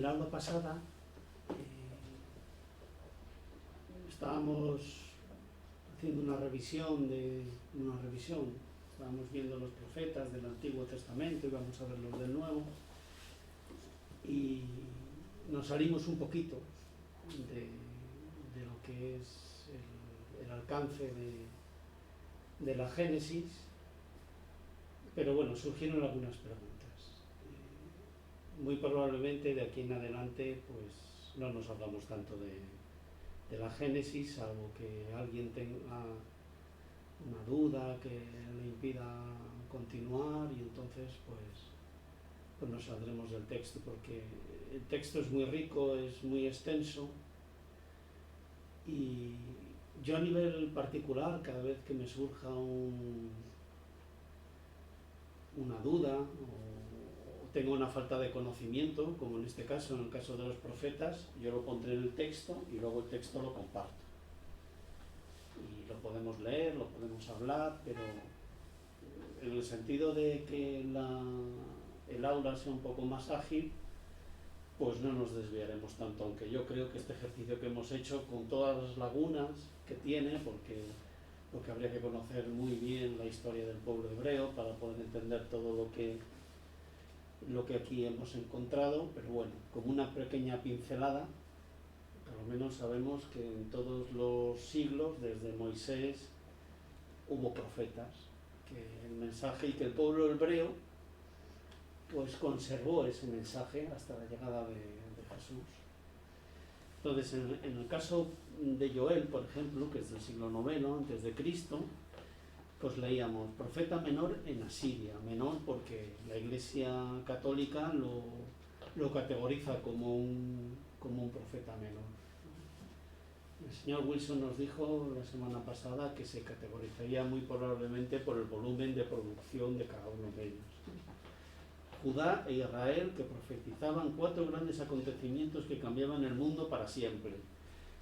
el aula pasada estábamos haciendo una revisión, estábamos viendo los profetas del Antiguo Testamento y vamos a ver los del Nuevo, y nos salimos un poquito de lo que es el alcance de la Génesis, pero bueno, surgieron algunas preguntas. Muy probablemente de aquí en adelante pues no nos hablamos tanto de la Génesis, salvo que alguien tenga una duda que le impida continuar, y entonces pues nos saldremos del texto, porque el texto es muy rico, es muy extenso, y yo a nivel particular, cada vez que me surja una duda o tengo una falta de conocimiento, como en este caso, en el caso de los profetas, yo lo pondré en el texto y luego el texto lo comparto. Y lo podemos leer, lo podemos hablar, pero en el sentido de que el aula sea un poco más ágil, pues no nos desviaremos tanto, aunque yo creo que este ejercicio que hemos hecho, con todas las lagunas que tiene, porque habría que conocer muy bien la historia del pueblo hebreo para poder entender todo lo que aquí hemos encontrado, pero bueno, como una pequeña pincelada, por lo menos sabemos que en todos los siglos, desde Moisés, hubo profetas, que el mensaje, y que el pueblo hebreo pues conservó ese mensaje hasta la llegada de Jesús. Entonces, en el caso de Joel, por ejemplo, que es del siglo IX antes de Cristo, pues leíamos profeta menor en Asiria, menor porque la Iglesia Católica lo categoriza como un profeta menor. El señor Wilson nos dijo la semana pasada que se categorizaría muy probablemente por el volumen de producción de cada uno de ellos. Judá e Israel, que profetizaban 4 grandes acontecimientos que cambiaban el mundo para siempre.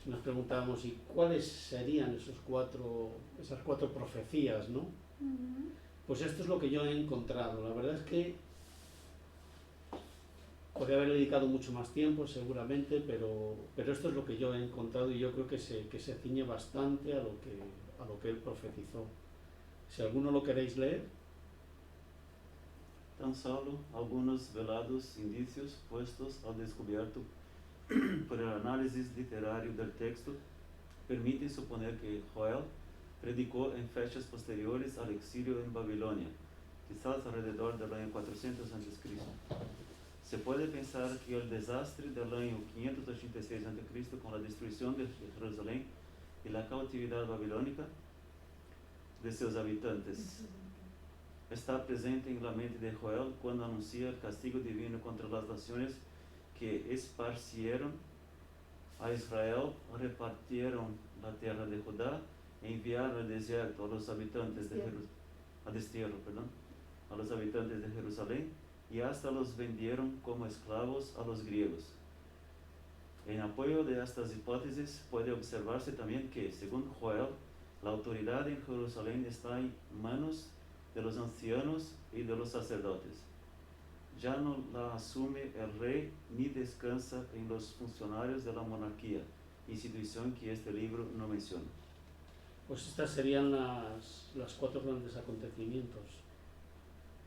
Nos preguntábamos, ¿y cuáles serían esas cuatro profecías, ¿no? Pues esto es lo que yo he encontrado. La verdad es que podría haber dedicado mucho más tiempo, seguramente, pero esto es lo que yo he encontrado, y yo creo que se ciñe bastante a lo que él profetizó. Si alguno lo queréis leer. Tan solo algunos velados indicios puestos al descubierto por el análisis literario del texto permiten suponer que Joel predicó en fechas posteriores al exilio en Babilonia, quizás alrededor del año 400 a.C. Se puede pensar que el desastre del año 586 a.C. con la destrucción de Jerusalén y la cautividad babilónica de seus habitantes está presente en la mente de Joel cuando anuncia el castigo divino contra las naciones que esparcieron a Israel, repartieron la tierra de Judá, enviaron al desierto a los habitantes de Jerusalén y hasta los vendieron como esclavos a los griegos. En apoyo de estas hipótesis puede observarse también que, según Joel, la autoridad en Jerusalén está en manos de los ancianos y de los sacerdotes. Ya no la asume el rey ni descansa en los funcionarios de la monarquía, institución que este libro no menciona. Pues estas serían las 4 grandes acontecimientos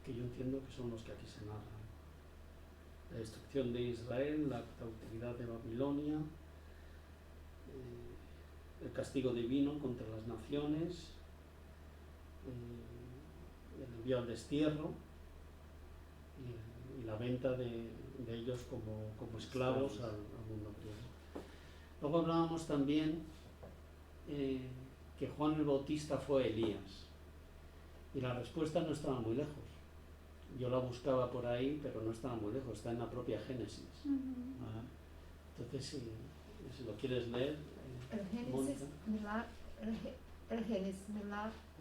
que yo entiendo que son los que aquí se narran. La destrucción de Israel, la cautividad de Babilonia, el castigo divino contra las naciones, el envío al destierro y la venta de ellos como esclavos al mundo griego. Luego hablábamos también que Juan el Bautista fue Elías, y la respuesta no estaba muy lejos. Yo la buscaba por ahí, pero no estaba muy lejos, está en la propia Génesis. Entonces, si lo quieres leer, el Génesis,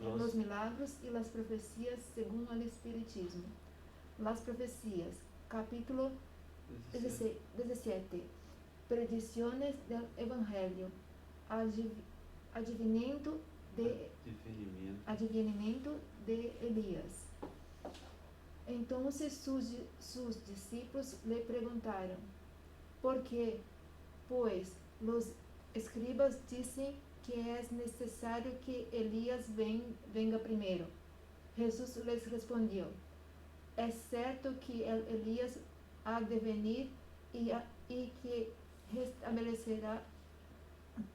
los milagros y las profecías según el Espiritismo. Las profecías, capítulo 17. Predicciones del Evangelio, adivinamiento de Elías. Entonces sus discípulos le preguntaron: porque, pues, los escribas dicen que es necesario que Elías venga primero. Jesús les respondió: es cierto que el Elías ha de venir y que restabelecerá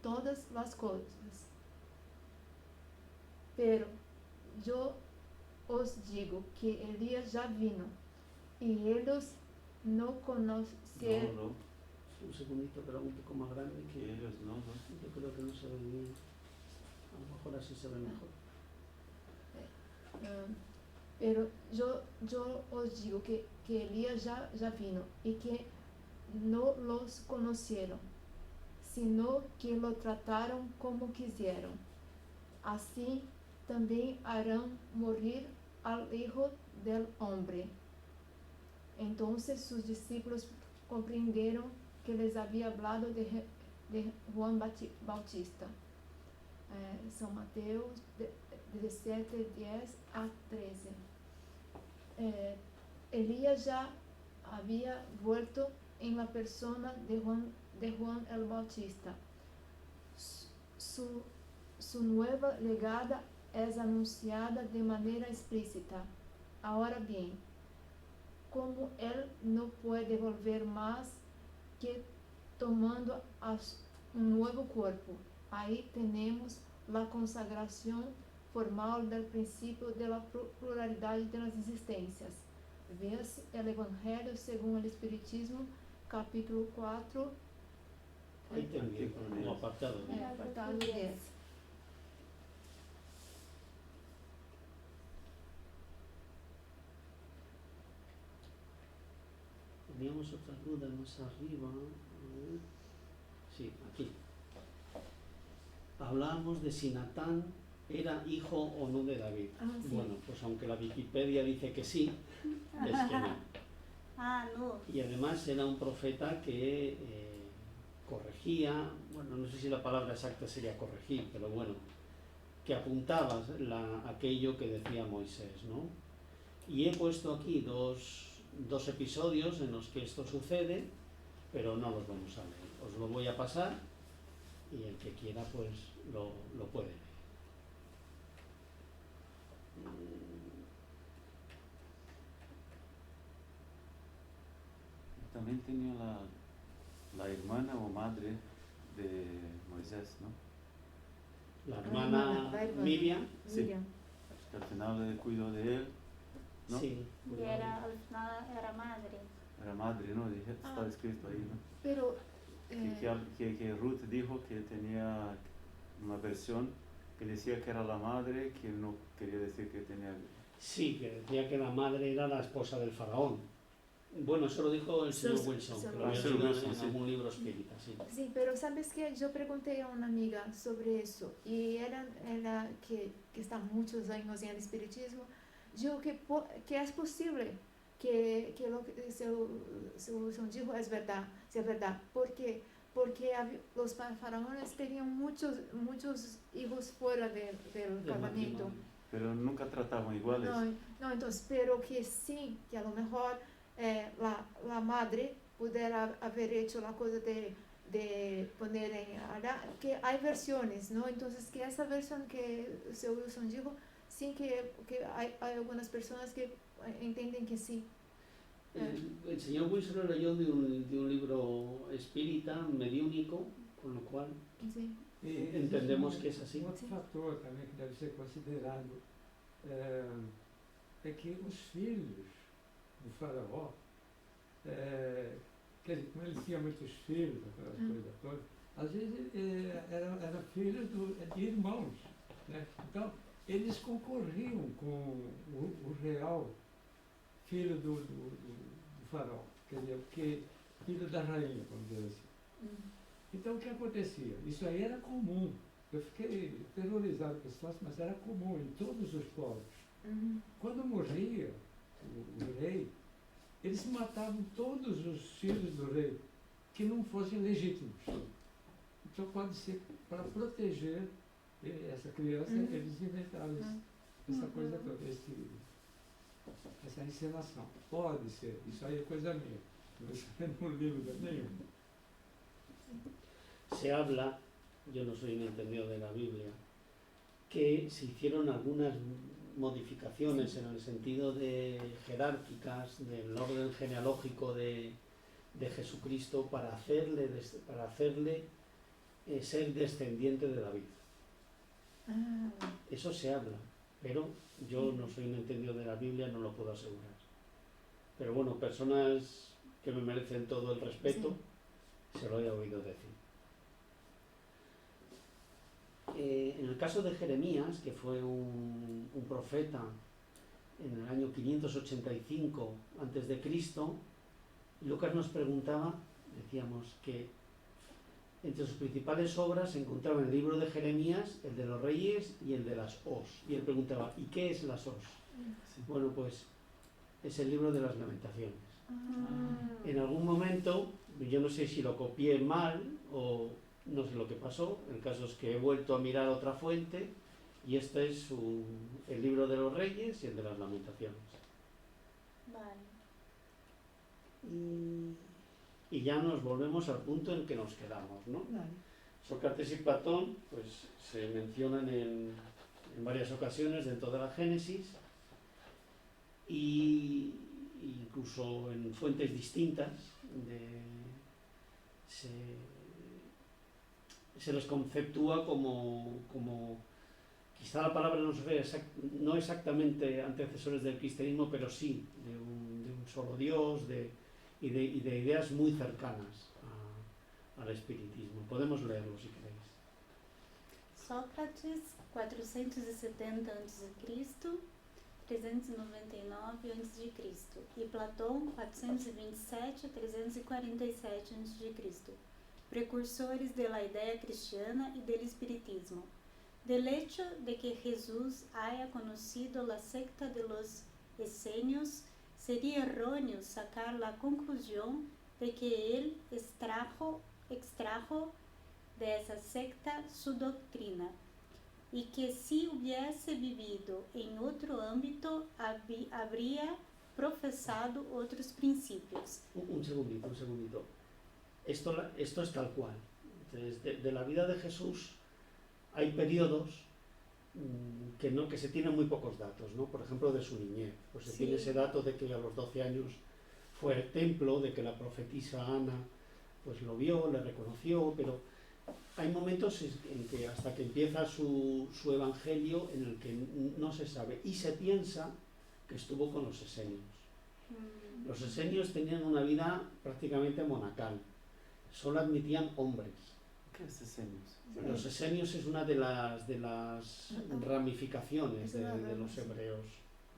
todas las cosas. Pero yo os digo que Elías ya vino y ellos no conocieron. No, Un segundito, pero un poco más grande que que ellos no. yo creo que no se ve bien. A lo mejor así se ve mejor. Pero yo os digo que Elías ya vino y que no los conocieron, sino que lo trataron como quisieron. Así también harán morir al Hijo del Hombre. Entonces sus discípulos comprendieron que les había hablado de Juan Bautista. São Mateus 17, 10 a 13. Elías ya había vuelto en la persona de Juan el Bautista. Su nueva llegada es anunciada de manera explícita. Ahora bien, como él no puede volver más que tomando un nuevo cuerpo, ahí tenemos la consagración formal del principio de la pluralidad de las existencias. Ves el Evangelio según el Espiritismo, capítulo 4, Ahí también, como apartado. apartado 10. Teníamos otra duda más arriba. A ver. Sí, aquí. Hablábamos de si Natán era hijo o no de David. Sí. Bueno, pues aunque la Wikipedia dice que sí, es que no. No. Y además era un profeta que corregía, bueno, no sé si la palabra exacta sería corregir, pero bueno, que apuntaba aquello que decía Moisés, ¿no? Y he puesto aquí dos episodios en los que esto sucede, pero no los vamos a leer. Os lo voy a pasar y el que quiera pues lo puede leer. También tenía la hermana o madre de Moisés, ¿no? La hermana Miriam, Sí. Que al final le cuidó de él, ¿no? sí, Y al final era madre. Era madre, ¿no? Está escrito ahí, ¿no? Pero Que Ruth dijo que tenía una versión que decía que era la madre, que no quería decir que tenía... sí, que decía que la madre era la esposa del faraón. Bueno, eso lo dijo el señor Wilson, que lo había leído en algún libro espírita, sí. sí, pero sabes que yo pregunté a una amiga sobre eso y ella que está muchos años en el espiritismo, dijo que es posible que lo que se Wilson dijo es verdad, sea verdad, porque los faraones tenían muchos hijos fuera del casamiento. Pero nunca trataban iguales. No, entonces, pero que sí, que a lo mejor la madre pudiera haber hecho la cosa de poner que hay versiones, ¿no? Entonces, que esa versión que el señor Wilson dijo, sí que hay algunas personas que entienden que sí. El señor Wilson lo leyó de un libro espírita, mediúnico, con lo cual Sí. entendemos que es así. Outro fator também que deve ser considerado é que os filhos do faraó, quer dizer, como ele tinha muitos filhos, aquelas coisas todas, às vezes era filho de irmãos, né? Então, eles concorriam com o real filho do faraó, quer dizer, porque filho da rainha, vamos dizer assim. Então, o que acontecia? Isso aí era comum. Eu fiquei terrorizado com a situação, mas era comum em todos os povos. Quando morria o rei, eles matavam todos os filhos do rei que não fossem legítimos. Então, pode ser, para proteger essa criança, eles inventaram essa coisa toda, essa encenação. Pode ser, isso aí é coisa minha. Não li lugar nenhum. se habla, yo no soy un entendido de la Biblia, que se hicieron algunas modificaciones en el sentido de jerárquicas del orden genealógico de Jesucristo para hacerle ser descendiente de David. Ah, Eso se habla, pero yo no soy un entendido de la Biblia, no lo puedo asegurar. Pero bueno, personas que me merecen todo el respeto, se lo he oído decir. En el caso de Jeremías, que fue un profeta en el año 585 a.C., Lucas nos preguntaba, decíamos que entre sus principales obras se encontraba el libro de Jeremías, el de los reyes y el de las Os. Y él preguntaba, ¿y qué es las Os? Sí. Bueno, pues es el libro de las lamentaciones. ah, En algún momento, yo no sé si lo copié mal o no sé lo que pasó, el caso es que he vuelto a mirar otra fuente y este es el libro de los reyes y el de las lamentaciones. Vale. Y ya nos volvemos al punto en que nos quedamos, ¿no? vale. Sócrates y Platón pues, se mencionan en varias ocasiones dentro de la Génesis y incluso en fuentes distintas se les conceptúa como quizá la palabra no se ve no exactamente antecesores del cristianismo, pero sí de un solo Dios y de ideas muy cercanas al espiritismo. Podemos leerlo si queréis. Sócrates, 470 a.C., 399 a.C. e Platão, 427 a 347 a.C., precursores de la idea cristiana y del espiritismo. Del hecho de que Jesús haya conocido la secta de los esenios, sería erróneo sacar la conclusión de que él extrajo de esa secta su doctrina, y que si hubiese vivido en otro ámbito habría profesado otros principios. Un segundito. Esto es tal cual. Entonces, de la vida de Jesús hay periodos que se tienen muy pocos datos, ¿no? Por ejemplo, de su niñez. Pues se tiene ese dato de que a los 12 años fue al templo, de que la profetisa Ana pues lo vio, le reconoció, pero hay momentos en que hasta que empieza su evangelio en el que no se sabe y se piensa que estuvo con los esenios. Los esenios tenían una vida prácticamente monacal, solo admitían hombres. ¿Qué es esenios? Los esenios es una de las ramificaciones de los hebreos,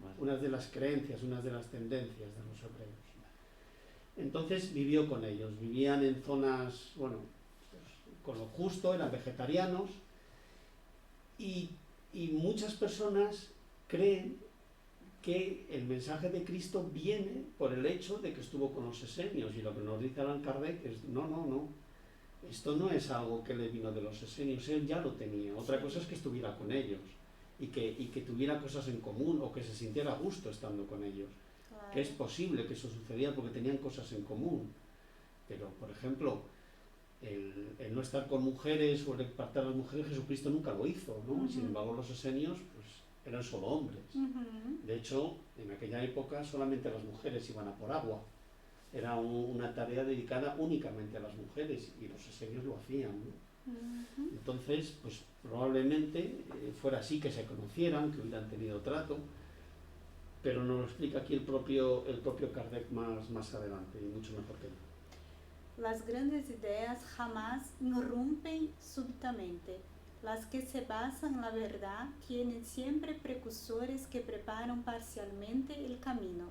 Vale. unas de las creencias, unas de las tendencias de los hebreos. Entonces vivió con ellos, vivían en zonas, bueno, pues, con lo justo, eran vegetarianos y muchas personas creen que el mensaje de Cristo viene por el hecho de que estuvo con los esenios, y lo que nos dice Allan Kardec es no, esto no es algo que le vino de los esenios, él ya lo tenía. Otra cosa es que estuviera con ellos y que tuviera cosas en común o que se sintiera a gusto estando con ellos. Claro. Que es posible que eso sucediera porque tenían cosas en común, pero por ejemplo el no estar con mujeres o el apartar a las mujeres, Jesucristo nunca lo hizo, ¿no? Ujú. Sin embargo los esenios pues eran solo hombres. Ujú. De hecho, en aquella época solamente las mujeres iban a por agua, era una tarea dedicada únicamente a las mujeres y los esenios lo hacían, ¿no? Ujú. Entonces pues probablemente fuera así, que se conocieran, que hubieran tenido trato, pero nos lo explica aquí el propio Kardec más adelante y mucho mejor que yo. Las grandes ideas jamás irrumpen súbitamente. Las que se basan en la verdad tienen siempre precursores que preparan parcialmente el camino.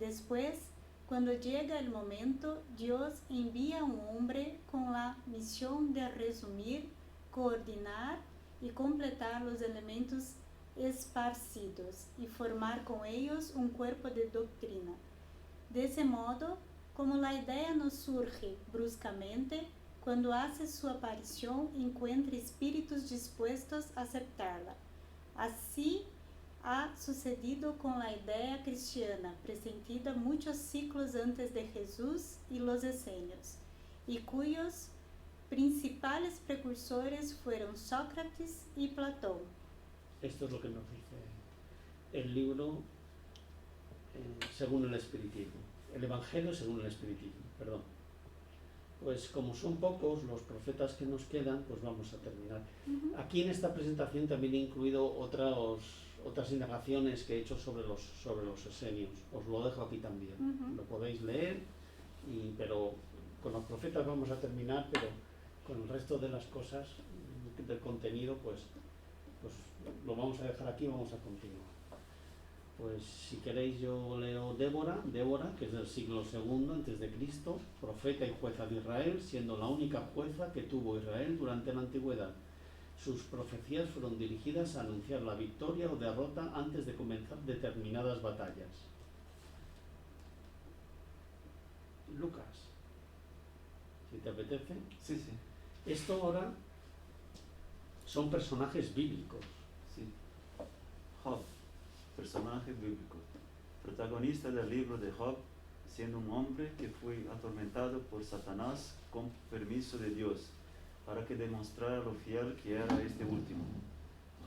Después, cuando llega el momento, Dios envía a un hombre con la misión de resumir, coordinar y completar los elementos esparcidos y formar con ellos un cuerpo de doctrina. De ese modo, como la idea no surge bruscamente, cuando hace su aparición encuentra espíritus dispuestos a aceptarla. Así ha sucedido con la idea cristiana, presentida muchos siglos antes de Jesús y los esenios, y cuyos principales principales precursores fueron Sócrates y Platón. Esto es lo que nos dice el libro según el espiritismo, el Evangelio según el espiritismo, perdón. Pues como son pocos los profetas que nos quedan, pues vamos a terminar. Aquí en esta presentación también he incluido otras indagaciones que he hecho sobre los esenios. Os lo dejo aquí también. Lo podéis leer, pero con los profetas vamos a terminar, pero con el resto de las cosas del contenido, pues lo vamos a dejar aquí y vamos a continuar. Pues si queréis yo leo Débora, que es del siglo II a.C., profeta y jueza de Israel, siendo la única jueza que tuvo Israel durante la antigüedad. Sus profecías fueron dirigidas a anunciar la victoria o derrota antes de comenzar determinadas batallas. Lucas, si te apetece. Sí, sí. Esto ahora son personajes bíblicos. Sí. Job, personaje bíblico, protagonista del libro de Job, siendo un hombre que fue atormentado por Satanás con permiso de Dios, para que demostrara lo fiel que era este último.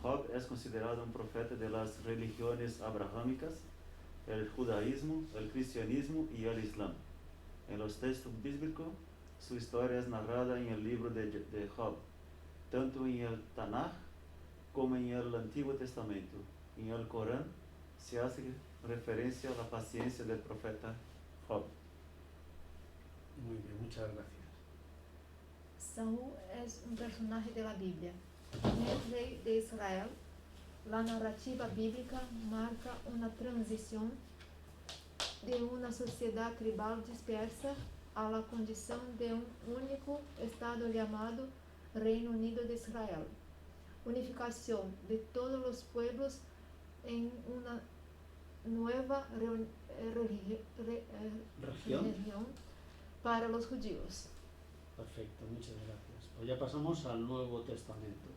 Job es considerado un profeta de las religiones abrahámicas, el judaísmo, el cristianismo y el islam. En los textos bíblicos, su historia es narrada en el libro de Job, tanto en el Tanaj como en el Antiguo Testamento. En el Corán se hace referencia a la paciencia del profeta Job. Muy bien, muchas gracias. Saúl es un personaje de la Biblia. El rey de Israel. La narrativa bíblica marca una transición de una sociedad tribal dispersa a la condición de un único Estado llamado Reino Unido de Israel. Unificación de todos los pueblos en una nueva religión para los judíos. Perfecto, muchas gracias. Pues ya pasamos al Nuevo Testamento.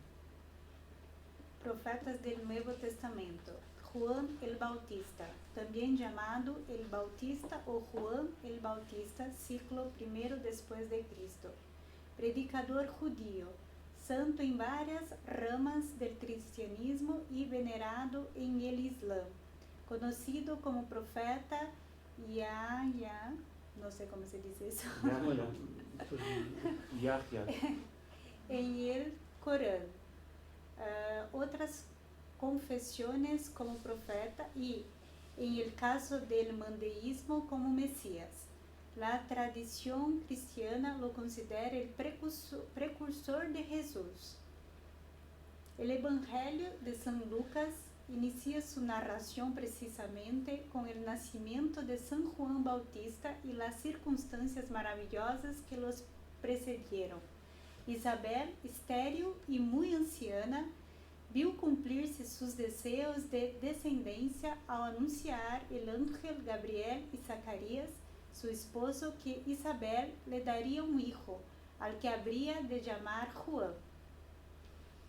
Profetas del Nuevo Testamento. Juan el Bautista, también llamado el Bautista o Juan el Bautista, siglo I después de Cristo. Predicador judío, santo en varias ramas del cristianismo y venerado en el Islam. Conocido como profeta Yahya, no sé cómo se dice eso, Yahya. en el Corán. Otras confesiones como profeta y, en el caso del mandeísmo, como Mesías. La tradición cristiana lo considera el precursor de Jesús. El Evangelio de San Lucas inicia su narración precisamente con el nacimiento de San Juan Bautista y las circunstancias maravillosas que los precedieron. Isabel, estéril y muy anciana, vio cumplirse sus deseos de descendencia al anunciar el ángel Gabriel y Zacarías, su esposo, que Isabel le daría un hijo, al que habría de llamar Juan.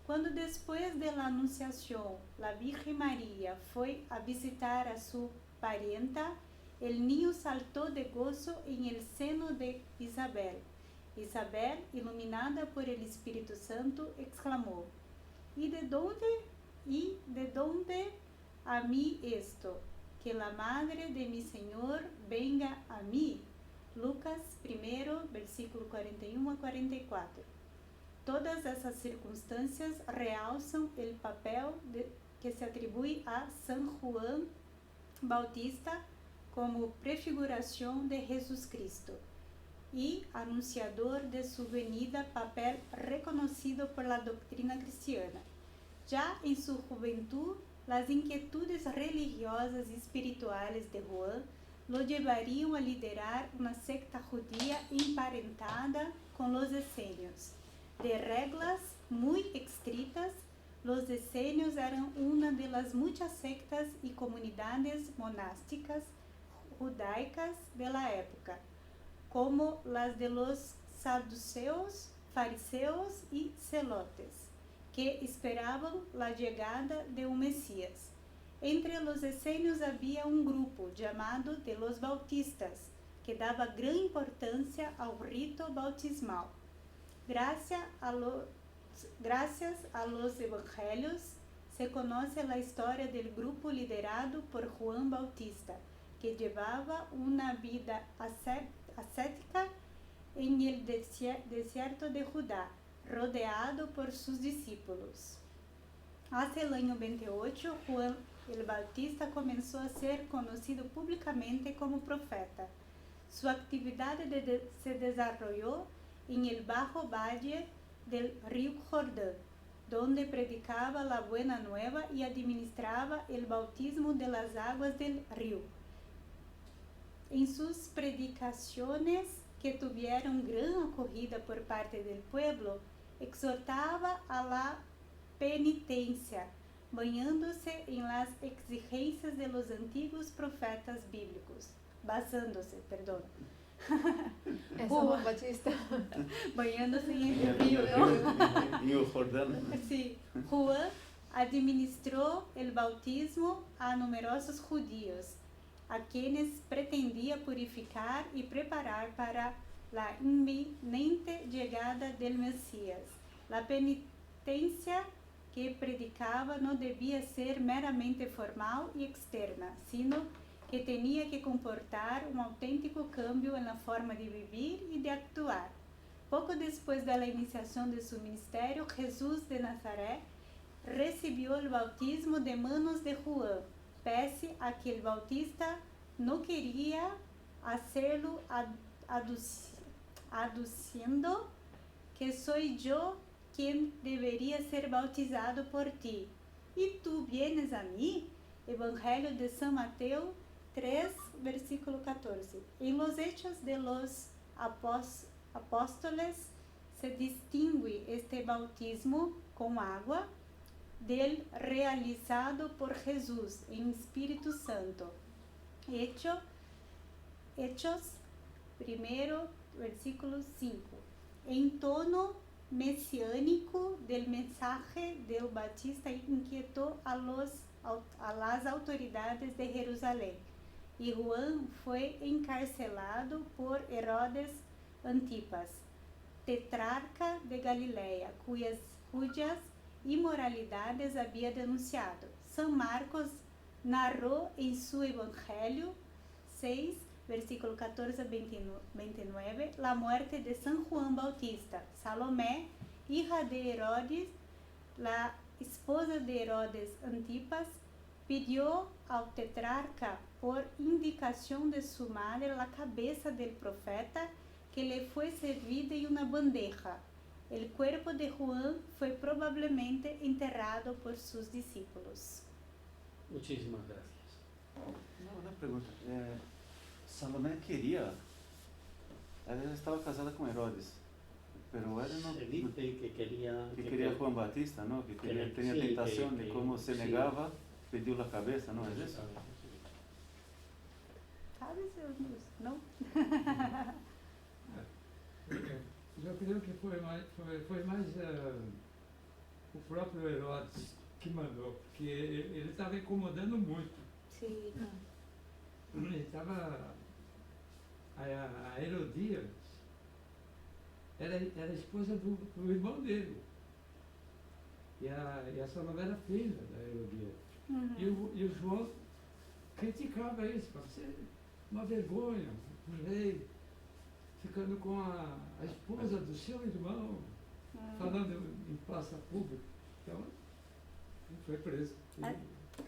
Cuando después de la anunciación la Virgen María fue a visitar a su parienta, el niño saltó de gozo en el seno de Isabel. Isabel, iluminada por el Espíritu Santo, exclamó: ¿Y de dónde a mí esto? Que la madre de mi Señor venga a mí. Lucas 1, versículo 41 a 44. Todas esas circunstancias realzan el papel que se atribuye a San Juan Bautista como prefiguración de Jesucristo y anunciador de su venida, papel reconocido por la doctrina cristiana. Ya en su juventud, las inquietudes religiosas y espirituales de Juan lo llevarían a liderar una secta judía emparentada con los esenios. De reglas muy estrictas, los esenios eran una de las muchas sectas y comunidades monásticas judaicas de la época, como las de los saduceos, fariseos y celotes, que esperaban la llegada de un Mesías. Entre los esenios había un grupo llamado de los bautistas, que daba gran importancia al rito bautismal. Gracias a los evangelios se conoce la historia del grupo liderado por Juan Bautista, que llevaba una vida ascética en el desierto de Judá, rodeado por sus discípulos. Hacia el año 28, Juan el Bautista comenzó a ser conocido públicamente como profeta. Su actividad se desarrolló en el Bajo Valle del río Jordán, donde predicaba la buena nueva y administraba el bautismo de las aguas del río. En sus predicaciones, que tuvieron gran acogida por parte del pueblo, exhortaba a la penitencia, basándose en las exigencias de los antiguos profetas bíblicos. Es Juan Bautista. Bañándose en el río, ¿no? En el Jordán. Sí. Juan administró el bautismo a numerosos judíos, a quienes pretendía purificar y preparar para la inminente llegada del Mesías. La penitencia que predicaba no debía ser meramente formal y externa, sino que tenía que comportar un auténtico cambio en la forma de vivir y de actuar. Poco después de la iniciación de su ministerio, Jesús de Nazaret recibió el bautismo de manos de Juan, pese a que el Bautista no quería hacerlo, aduciendo que soy yo quien debería ser bautizado por ti. ¿Y tú vienes a mí? Evangelio de San Mateo 3, versículo 14. En los Hechos de los Apóstoles se distingue este bautismo con agua del realizado por Jesús en Espíritu Santo. Hechos 1, versículo 5. En tono mesiánico del mensaje del Bautista inquietó a las autoridades de Jerusalén, y Juan fue encarcelado por Herodes Antipas, tetrarca de Galilea, cuyas inmoralidades había denunciado. San Marcos narró en su Evangelio 6, versículo 14 a 29, la muerte de San Juan Bautista. Salomé, hija de Herodes, la esposa de Herodes Antipas, pidió al tetrarca, por indicación de su madre, la cabeza del profeta que le fue servida en una bandeja. El cuerpo de Juan fue probablemente enterrado por sus discípulos. Muchísimas gracias. Una pregunta. Salomé quería, ella estaba casada con Herodes, pero ella no... Se dice que quería... Que quería Juan Bautista, ¿no? Que tenía sí, tentación de cómo se sí. negaba, pidió la cabeza, ¿no? ¿Es eso? ¿Sabes? ¿No? Eu creio que foi mais o próprio Herodes que mandou, porque ele estava incomodando muito. Sí. Ele estava... A Herodias era esposa do irmão dele. E a Salomé era filha da Herodias. Uhum. E o João criticava isso, para ser uma vergonha, o rei ficando com a esposa do seu irmão, falando em praça pública. Então, ele foi preso.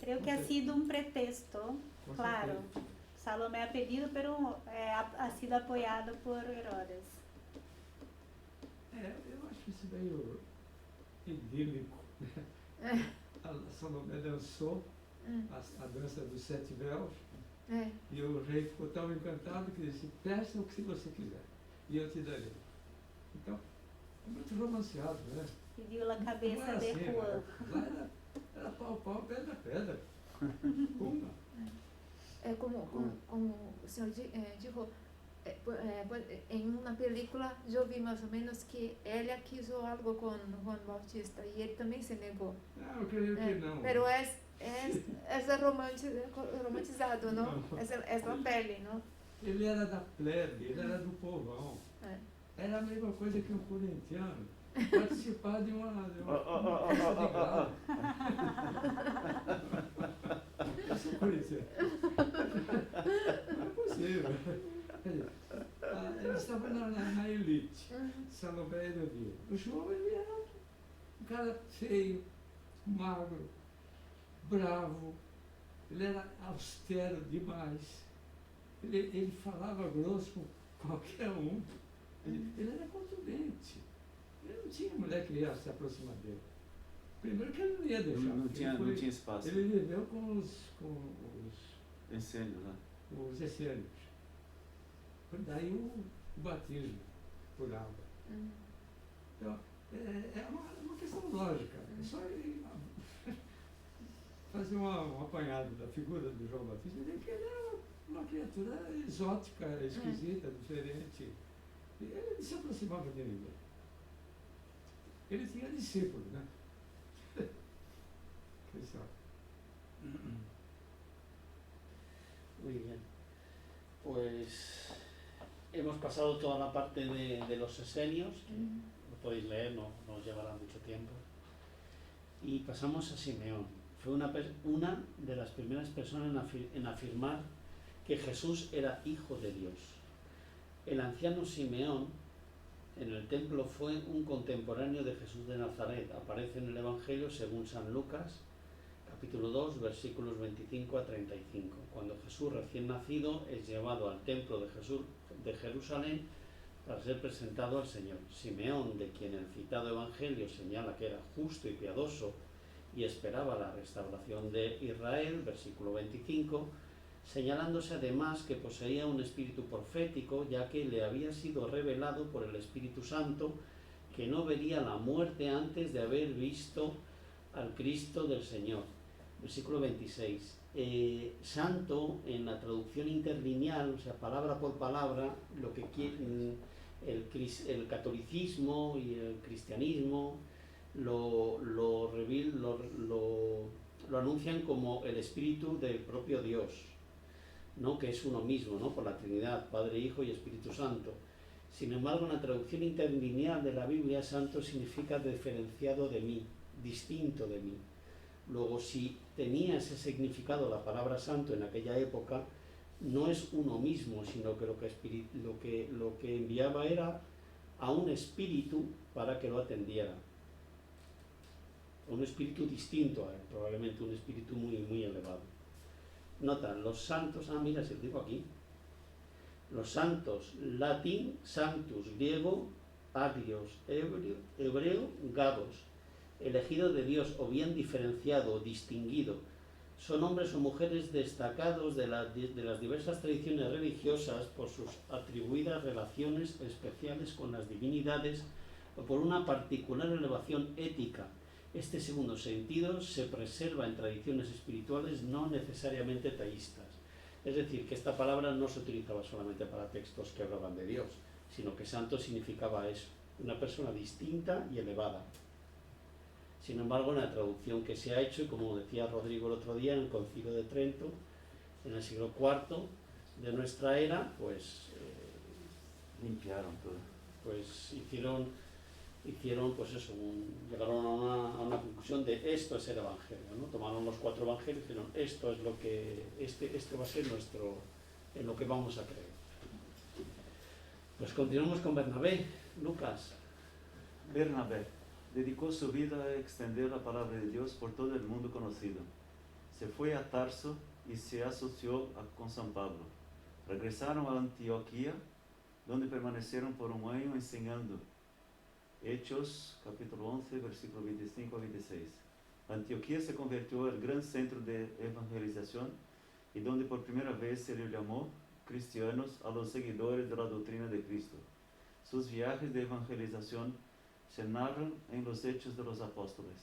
Creo que ha sido un pretexto, Com claro. certeza. Salomé ha pedido, pero ha sido apoyado por Herodes. Eu acho isso meio idílico. A Salomé dançou a dança dos 7 véus. E o rei ficou tão encantado que disse, peça o que você quiser, e eu te darei. Então, é muito romanceado, né? Pediu a Não cabeça era de assim, Juan. Lá era pau, pedra, pedra. Pumba. Como o senhor dijo, en una película yo vi más o menos que ella quiso algo con Juan Bautista y él también se negó. Não, eu creio que não. Pero es romantizado, ¿no? Es la peli, ¿no? Ele era da plebe, ele era do povão. era a mesma coisa que um corintiano participar de uma festa de gala. Eu sou corintiano. Não é possível. Quer dizer, ele estava na elite, Salomé e Davi. O João, ele era um cara feio, magro, bravo, ele era austero demais. Ele falava grosso com qualquer um. Ele era contundente. Ele não tinha mulher que ia se aproximar dele. Primeiro que ele não ia deixar. Não tinha espaço. Ele viveu com os Essênios, né? os essênios. Daí o batismo por água. Então, é uma questão lógica. É só ele fazer um apanhado da figura do João Batista, que ele era uma criatura exótica, esquisita, diferente. Ele não se aproximava de ninguém. Ele tinha discípulos, né? Muy bien. Pues hemos pasado toda la parte de los esenios, que lo podéis leer, no os llevará mucho tiempo. Y pasamos a Simeón. Fue una de las primeras personas en afirmar que Jesús era hijo de Dios. El anciano Simeón en el templo fue un contemporáneo de Jesús de Nazaret. Aparece en el Evangelio según San Lucas, capítulo 2, versículos 25 a 35. Cuando Jesús recién nacido es llevado al templo de Jerusalén para ser presentado al Señor. Simeón, de quien el citado Evangelio señala que era justo y piadoso y esperaba la restauración de Israel, versículo 25, señalándose además que poseía un espíritu profético, ya que le había sido revelado por el Espíritu Santo que no vería la muerte antes de haber visto al Cristo del Señor. Versículo 26. Santo, en la traducción interlineal, o sea, palabra por palabra, lo que el catolicismo y el cristianismo lo anuncian como el espíritu del propio Dios, ¿no? Que es uno mismo, ¿no? Por la Trinidad, Padre, Hijo y Espíritu Santo. Sin embargo, en la traducción interlineal de la Biblia, santo significa diferenciado de mí, distinto de mí. Luego, si tenía ese significado la palabra santo en aquella época, no es uno mismo, sino que lo que enviaba era a un espíritu para que lo atendiera. Un espíritu distinto a él, probablemente un espíritu muy, muy elevado. Nota, los santos, mira, se lo digo aquí. Los santos, latín, sanctus, griego, agios, hebreo, gados, elegido de Dios o bien diferenciado o distinguido. Son hombres o mujeres destacados de las diversas tradiciones religiosas por sus atribuidas relaciones especiales con las divinidades o por una particular elevación ética. Este segundo sentido se preserva en tradiciones espirituales no necesariamente teístas. Es decir, que esta palabra no se utilizaba solamente para textos que hablaban de Dios, sino que santo significaba eso, una persona distinta y elevada. Sin embargo, en la traducción que se ha hecho, y como decía Rodrigo el otro día, en el Concilio de Trento, en el siglo IV de nuestra era, pues limpiaron todo. Pues hicieron pues eso, llegaron a una conclusión de esto es el Evangelio, ¿no? Tomaron los 4 Evangelios y dijeron esto es lo que, este va a ser nuestro, en lo que vamos a creer. Pues continuamos con Bernabé, Lucas. Bernabé dedicó su vida a extender la palabra de Dios por todo el mundo conocido. Se fue a Tarso y se asoció con San Pablo. Regresaron a Antioquía, donde permanecieron por un año enseñando. Hechos, capítulo 11, versículo 25 a 26. Antioquía se convirtió en el gran centro de evangelización y donde por primera vez se le llamó cristianos a los seguidores de la doctrina de Cristo. Sus viajes de evangelización se narran en los Hechos de los Apóstoles.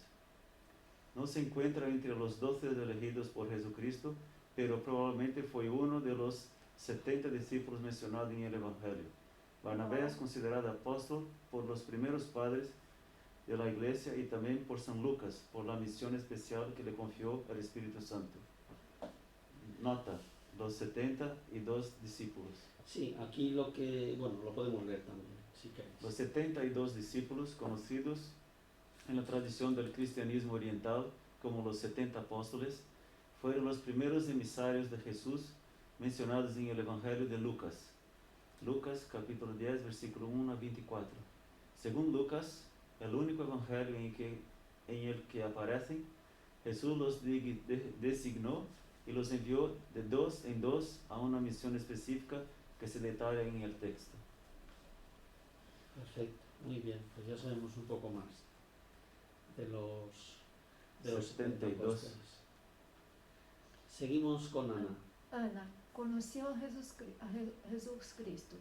No se encuentra entre los 12 elegidos por Jesucristo, pero probablemente fue uno de los 70 discípulos mencionados en el Evangelio. Bernabé es considerado apóstol por los primeros padres de la iglesia y también por San Lucas, por la misión especial que le confió el Espíritu Santo. Nota, los 72 discípulos. Sí, aquí lo podemos leer también. si queréis. Los 72 discípulos, conocidos en la tradición del cristianismo oriental como los 70 apóstoles, fueron los primeros emisarios de Jesús mencionados en el Evangelio de Lucas. Lucas capítulo 10, versículo 1 a 24. Según Lucas, el único evangelio en el que aparecen, Jesús los designó y los envió de dos en dos a una misión específica que se detalla en el texto. Perfecto, muy bien, pues ya sabemos un poco más de los 72. apóstoles. Seguimos con Ana. Ana conoció a Jesús Cristo,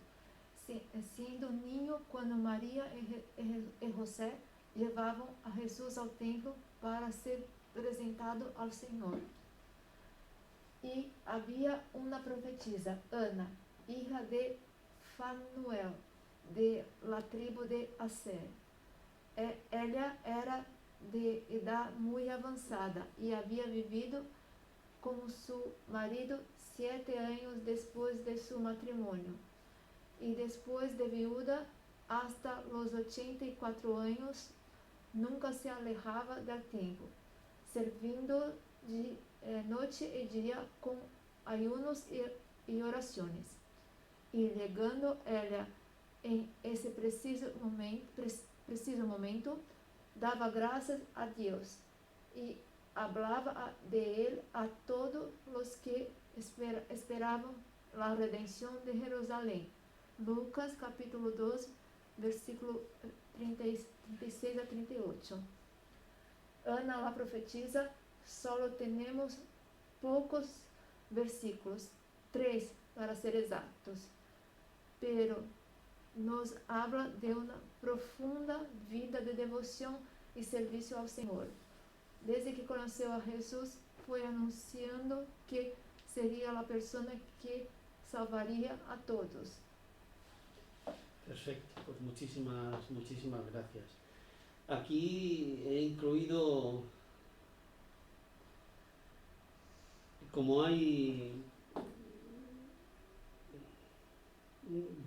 siendo niño cuando María y José llevaban a Jesús al templo para ser presentado al Señor. Y había una profetisa, Ana, hija de Fanuel, de la tribu de Aser. Ella era de edad muy avanzada y había vivido con su marido 7 años después de su matrimonio. Y después de viuda hasta los 84 años, nunca se alejaba del templo, sirviendo noche y día con ayunos y oraciones. Y llegando ella en ese preciso momento, daba gracias a Dios y hablaba de él a todos los que esperaban la redención de Jerusalén. Lucas capítulo 2, versículo 36 a 38. Ana la profetiza, solo tenemos pocos versículos, 3 para ser exactos, pero nos habla de una profunda vida de devoción y servicio al Señor. Desde que conoció a Jesús, fue anunciando que sería la persona que salvaría a todos. Perfecto, pues muchísimas gracias. Aquí he incluido, como hay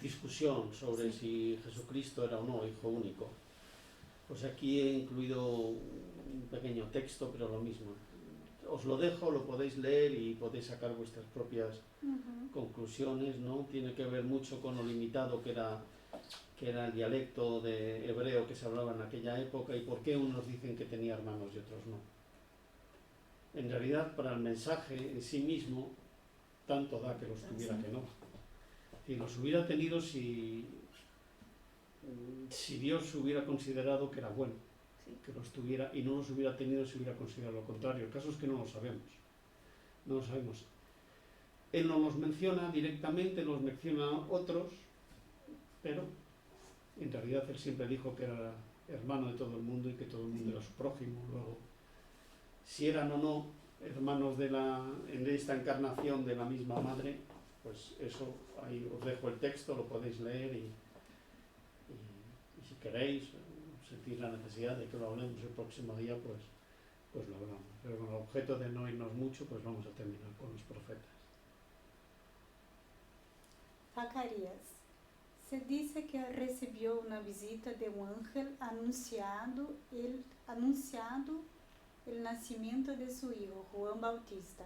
discusión sobre si Jesucristo era o no hijo único, pues aquí he incluido un pequeño texto, pero lo mismo. Os lo dejo, lo podéis leer y podéis sacar vuestras propias conclusiones, ¿no? Tiene que ver mucho con lo limitado que era el dialecto de hebreo que se hablaba en aquella época y por qué unos dicen que tenía hermanos y otros no. En realidad, para el mensaje en sí mismo, tanto da que los tuviera que no. Si los hubiera tenido si Dios hubiera considerado que era bueno, que los tuviera, y no los hubiera tenido si hubiera considerado lo contrario. El caso es que no lo sabemos. No lo sabemos. Él no los menciona directamente, los menciona otros, pero en realidad él siempre dijo que era hermano de todo el mundo y que todo el mundo era su prójimo. Luego, si eran o no hermanos en esta encarnación de la misma madre, pues eso, ahí os dejo el texto, lo podéis leer y si queréis, sentís la necesidad de que lo hablemos el próximo día, pues lo hablamos. Pero con el objeto de no irnos mucho, pues vamos a terminar con los profetas. Zacarías. Se dice que recibió una visita de un ángel anunciando el nacimiento de su hijo, Juan Bautista.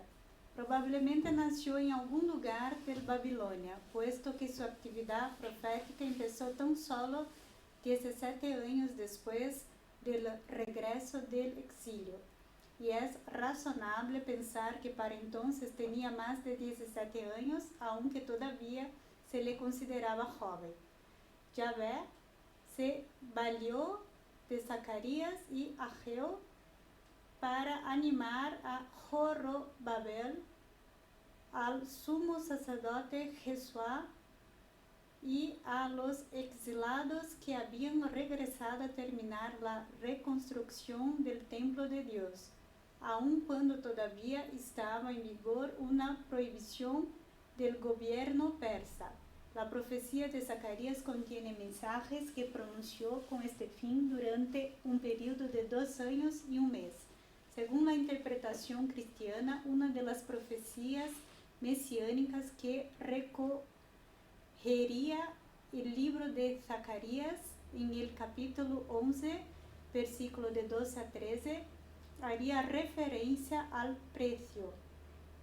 Probablemente nació en algún lugar de Babilonia, puesto que su actividad profética empezó tan solo 17 años después del regreso del exilio. Y es razonable pensar que para entonces tenía más de 17 años, aunque todavía se le consideraba joven. Yahvé se valió de Zacarías y Ageo para animar a Zorobabel, al sumo sacerdote Jesuá y a los exilados que habían regresado a terminar la reconstrucción del templo de Dios, aun cuando todavía estaba en vigor una prohibición del gobierno persa. La profecía de Zacarías contiene mensajes que pronunció con este fin durante un periodo de 2 años y 1 mes. Según la interpretación cristiana, una de las profecías mesiánicas que recogería el libro de Zacarías, en el capítulo 11, versículo de 12 a 13, haría referencia al precio,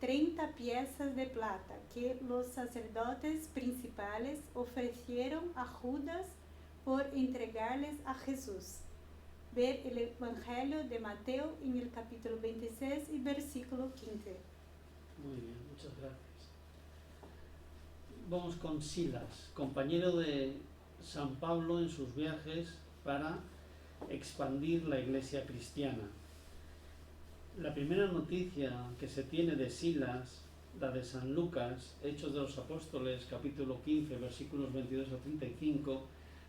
30 piezas de plata que los sacerdotes principales ofrecieron a Judas por entregarles a Jesús. Ver el Evangelio de Mateo en el capítulo 26 y versículo 15. Muy bien, muchas gracias. Vamos con Silas, compañero de San Pablo en sus viajes para expandir la iglesia cristiana. La primera noticia que se tiene de Silas, la de San Lucas, Hechos de los Apóstoles, capítulo 15, versículos 22 a 35,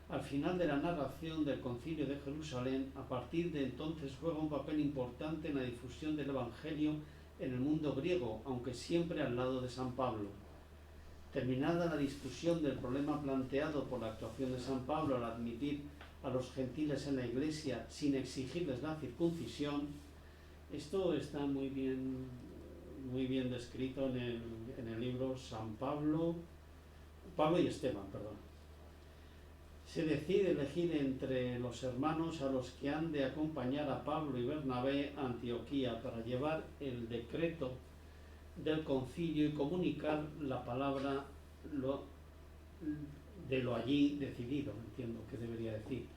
al final de la narración del Concilio de Jerusalén, a partir de entonces juega un papel importante en la difusión del Evangelio en el mundo griego, aunque siempre al lado de San Pablo. Terminada la discusión del problema planteado por la actuación de San Pablo al admitir a los gentiles en la iglesia sin exigirles la circuncisión, esto está muy bien descrito en el libro Pablo y Esteban, perdón. Se decide elegir entre los hermanos a los que han de acompañar a Pablo y Bernabé a Antioquía para llevar el decreto del concilio y comunicar la palabra de lo allí decidido, entiendo que debería decir.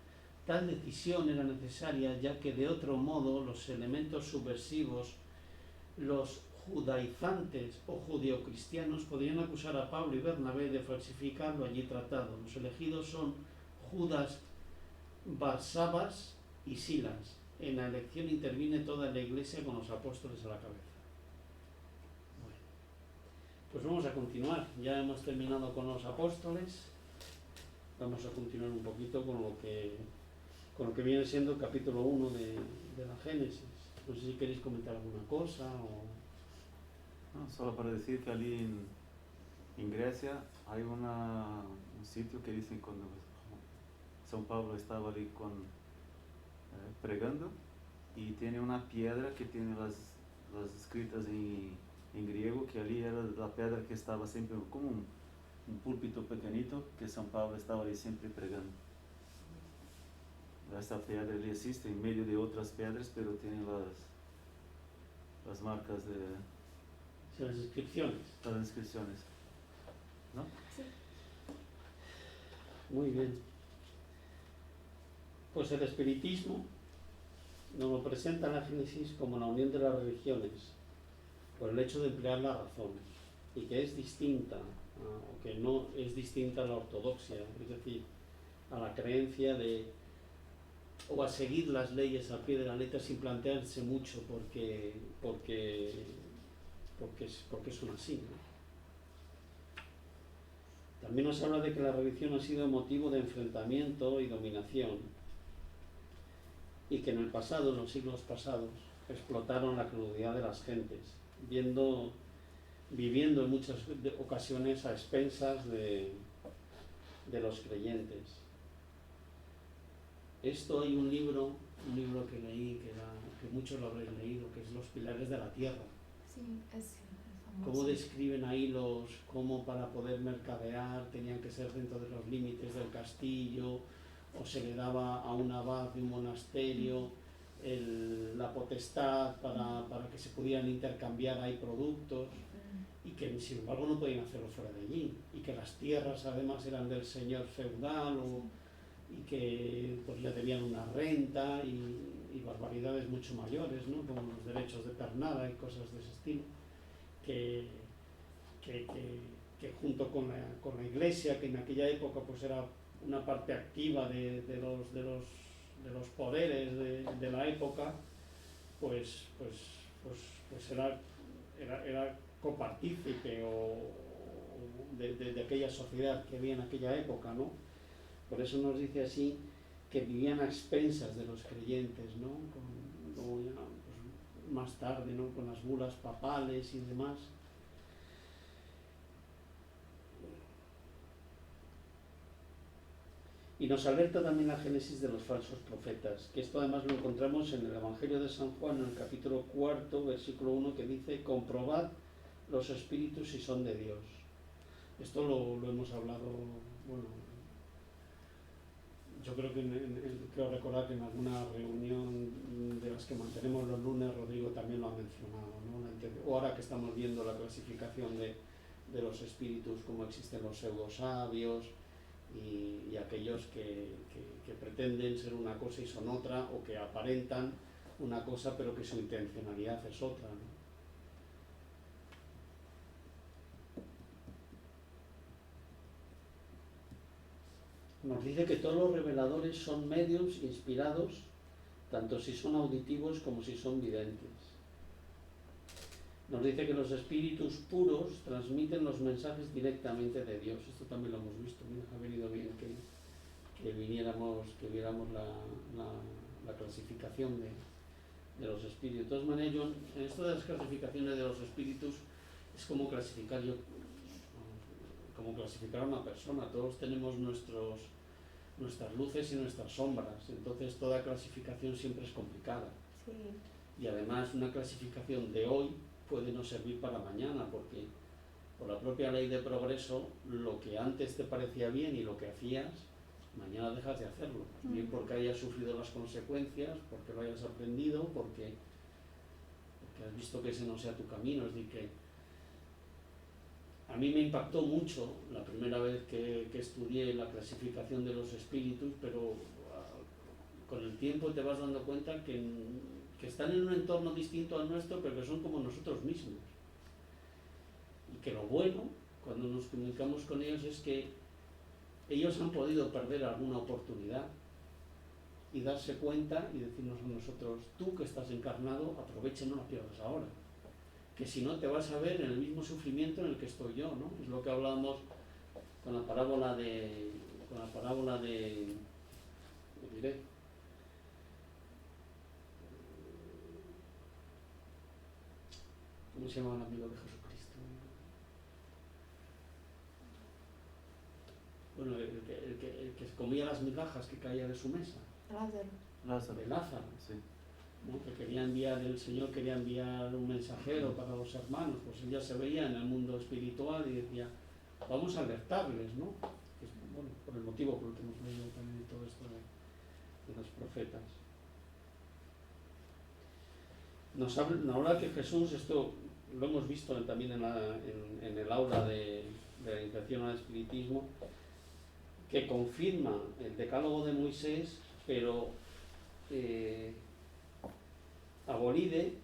Tal decisión era necesaria ya que de otro modo los elementos subversivos, los judaizantes o judeocristianos podrían acusar a Pablo y Bernabé de falsificar lo allí tratado. Los elegidos son Judas, Barsabas y Silas. En la elección interviene toda la iglesia con los apóstoles a la cabeza. Bueno, pues vamos a continuar. Ya hemos terminado con los apóstoles. Vamos a continuar un poquito con lo que viene siendo el capítulo 1 de la Génesis. No sé si queréis comentar alguna cosa o... No, solo para decir que allí en Grecia hay un sitio que dicen cuando San Pablo estaba allí pregando y tiene una piedra que tiene las escritas en griego, que allí era la piedra que estaba siempre como un púlpito pequeñito que San Pablo estaba allí siempre pregando. Esta piedra allí existe en medio de otras piedras, pero tiene las marcas de las inscripciones. Las inscripciones, ¿no? Sí. Muy bien. Pues el espiritismo nos lo presenta en la Génesis como la unión de las religiones por el hecho de emplear la razón y que es distinta, o que no es distinta a la ortodoxia, es decir, a la creencia o a seguir las leyes al pie de la letra sin plantearse mucho porque son así, ¿no? También nos habla de que la religión ha sido motivo de enfrentamiento y dominación y que en el pasado, en los siglos pasados, explotaron la crueldad de las gentes, viviendo en muchas ocasiones a expensas de los creyentes. Esto hay un libro que leí, que muchos lo habréis leído, que es Los Pilares de la Tierra. Sí, es famoso. Cómo describen ahí cómo para poder mercadear tenían que ser dentro de los límites del castillo, o se le daba a un abad de un monasterio la potestad para que se pudieran intercambiar ahí productos, y que sin embargo no podían hacerlo fuera de allí, y que las tierras además eran del señor feudal y que pues le debían una renta y barbaridades mucho mayores, ¿no? Como los derechos de pernada y cosas de ese estilo, que junto con la iglesia, que en aquella época pues era una parte activa de los poderes de la época, pues era copartícipe de aquella sociedad que había en aquella época, ¿no? Por eso nos dice así que vivían a expensas de los creyentes, ¿no? Luego ya, pues, más tarde, ¿no? Con las bulas papales y demás. Y nos alerta también la Génesis de los falsos profetas, que esto además lo encontramos en el Evangelio de San Juan, en el capítulo 4, versículo 1, que dice: comprobad los espíritus si son de Dios. Esto lo hemos hablado, bueno, Yo creo que creo recordar que en alguna reunión de las que mantenemos los lunes, Rodrigo también lo ha mencionado, ¿no? O ahora que estamos viendo la clasificación de los espíritus, cómo existen los pseudosabios y aquellos que pretenden ser una cosa y son otra, o que aparentan una cosa pero que su intencionalidad es otra, ¿no? Nos dice que todos los reveladores son medios inspirados, tanto si son auditivos como si son videntes. Nos dice que los espíritus puros transmiten los mensajes directamente de Dios. Esto también lo hemos visto. Mira, ha venido bien que viéramos la clasificación de los espíritus. De todas maneras, yo, en esto de las clasificaciones de los espíritus, es como clasificar a una persona. Todos tenemos nuestras luces y nuestras sombras. Entonces, toda clasificación siempre es complicada. Sí. Y además, una clasificación de hoy puede no servir para mañana, porque por la propia ley de progreso, lo que antes te parecía bien y lo que hacías, mañana dejas de hacerlo. Bien porque hayas sufrido las consecuencias, porque lo hayas aprendido, porque has visto que ese no sea tu camino. Es decir, que a mí me impactó mucho la primera vez que estudié la clasificación de los espíritus, pero con el tiempo te vas dando cuenta que están en un entorno distinto al nuestro, pero que son como nosotros mismos. Y que lo bueno, cuando nos comunicamos con ellos, es que ellos han podido perder alguna oportunidad y darse cuenta y decirnos a nosotros: tú que estás encarnado, aprovecha y no la pierdas ahora, que si no te vas a ver en el mismo sufrimiento en el que estoy yo, ¿no? Es lo que hablábamos con la parábola de lo diré, ¿cómo se llama el amigo de Jesucristo? Bueno, el que comía las migajas que caía de su mesa. Lázaro. De Lázaro. Sí. ¿No? Que el Señor quería enviar un mensajero para los hermanos, pues él ya se veía en el mundo espiritual y decía: vamos a alertarles, ¿no? Pues, bueno, por el motivo por el que hemos leído también todo esto de los profetas. Nos habla que Jesús, esto lo hemos visto también en el aula de la iniciación al espiritismo, que confirma el decálogo de Moisés, pero abolide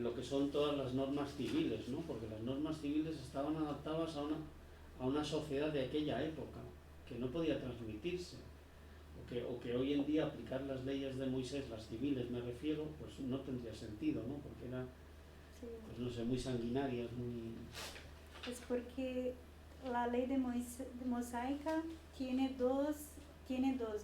lo que son todas las normas civiles, ¿no? Porque las normas civiles estaban adaptadas a una sociedad de aquella época, que no podía transmitirse, o que hoy en día aplicar las leyes de Moisés, las civiles me refiero, pues no tendría sentido, ¿no? Porque eran, pues no sé, muy sanguinarias, muy... Es porque la ley de mosaica tiene dos,